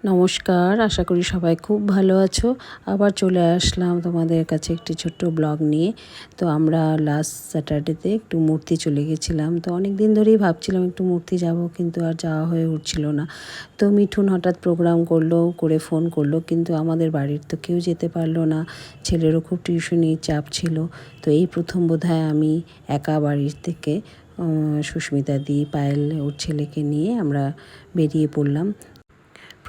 নমস্কার, আশা করি সবাই খুব ভালো আছো। আবার চলে আসলাম তোমাদের কাছে একটি ছোট্ট ব্লগ নিয়ে। তো আমরা লাস্ট স্যাটারডেতে একটু মূর্তি চলে গেছিলাম। তো অনেক দিন ধরেই ভাবছিলাম একটু মূর্তি যাব, কিন্তু আর যাওয়া হয়ে উঠছিল না। তো মিঠুন হঠাৎ প্রোগ্রাম করে ফোন করলো, কিন্তু আমাদের বাড়ির তো কেউ যেতে পারলো না। ছেলেরও খুব টিউশনির চাপ ছিল। তো এই প্রথম বোধহয় আমি একা বাড়ির থেকে সুস্মিতা দি, পায়েল ওর ছেলেকে নিয়ে আমরা বেরিয়ে পড়লাম।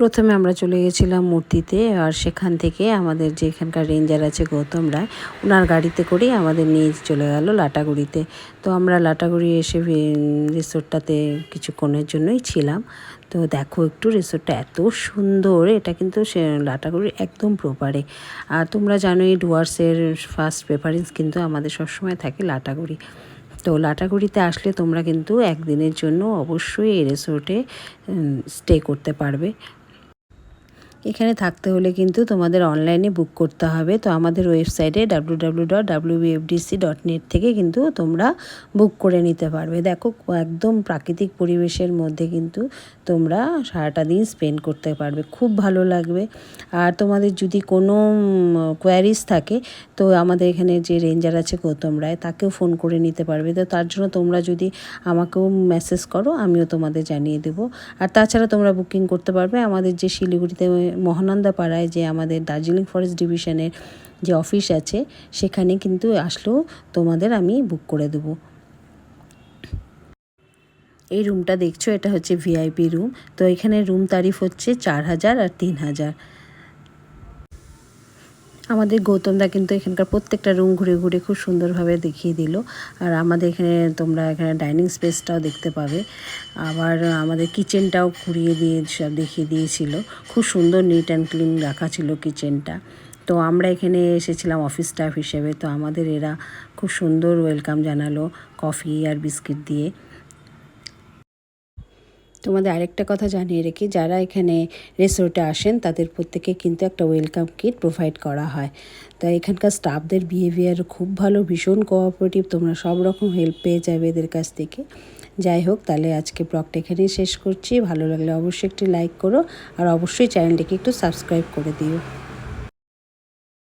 প্রথমে আমরা চলে গেছিলাম মূর্তিতে, আর সেখান থেকে আমাদের যে এখানকার রেঞ্জার আছে গৌতম রায়, ওনার গাড়িতে করেই আমাদের নিয়ে চলে গেল লাটাগুড়িতে। তো আমরা লাটাগুড়ি এসে রিসোর্টটাতে কিছুক্ষণের জন্যই ছিলাম। তো দেখো একটু, রিসোর্টটা এত সুন্দর, এটা কিন্তু সে লাটাগুড়ির একদম প্রপারে। আর তোমরা জানো এই ডুয়ার্সের ফার্স্ট প্রেফারেন্স কিন্তু আমাদের সবসময় থাকে লাটাগুড়ি। তো লাটাগুড়িতে আসলে তোমরা কিন্তু একদিনের জন্য অবশ্যই এই রিসোর্টে স্টে করতে পারবে। এখানে থাকতে হলে কিন্তু তোমাদের অনলাইনে বুক করতে হবে। তো আমাদের ওয়েবসাইটে www.wbfdc.net থেকে কিন্তু তোমরা বুক করে নিতে পারবে। দেখো একদম প্রাকৃতিক পরিবেশের মধ্যে কিন্তু তোমরা সারাটা দিন স্পেন্ড করতে পারবে, খুব ভালো লাগবে। আর তোমাদের যদি কোনো কোয়ারিজ থাকে, তো আমাদের এখানে যে রেঞ্জার আছে গৌতম রায়, তাকেও ফোন করে নিতে পারবে। তো তার জন্য তোমরা যদি আমাকেও মেসেজ করো, আমিও তোমাদের জানিয়ে দেবো। আর তাছাড়া তোমরা বুকিং করতে পারবে আমাদের যে শিলিগুড়িতে মহানন্দা পাড়ায় যে আমাদের দার্জিলিং ফরেস্ট ডিভিশনের যে অফিস আছে, সেখানে কিন্তু আসলেও তোমাদের আমি বুক করে দেবো। এই রুমটা দেখছো, এটা হচ্ছে ভিআইপি রুম। তো এখানে রুম তারিফ হচ্ছে 4,000 আর 3,000। আমাদের গৌতমদা কিন্তু এখানকার প্রত্যেকটা রুম ঘুরে ঘুরে খুব সুন্দরভাবে দেখিয়ে দিল। আর আমাদের এখানে তোমরা এখানে ডাইনিং স্পেসটাও দেখতে পাবে। আবার আমাদের কিচেনটাও ঘুরিয়ে দিয়ে সব দেখিয়ে দিয়েছিল। খুব সুন্দর নিট অ্যান্ড ক্লিন রাখা ছিল কিচেনটা। তো আমরা এখানে এসেছিলাম অফিস স্টাফ হিসেবে, তো আমাদের এরা খুব সুন্দর ওয়েলকাম জানালো কফি আর বিস্কিট দিয়ে। তোমাদের আরেকটা কথা জানিয়ে রেখি, যারা এখানে রিসোর্টে আসেন তাদের প্রত্যেকে কিন্তু একটা ওয়েলকাম কিট প্রোভাইড করা হয়। তো এখানকার স্টাফদের বিহেভিয়ার খুব ভালো, ভীষণ কোঅপারেটিভ, তোমরা সব রকম হেল্প পেয়ে যাবে এদের কাছ থেকে। যাই হোক, তাহলে আজকে ব্লগটা এখানেই শেষ করছি। ভালো লাগলে অবশ্যই একটি লাইক করো, আর অবশ্যই চ্যানেলটিকে একটু সাবস্ক্রাইব করে দিও।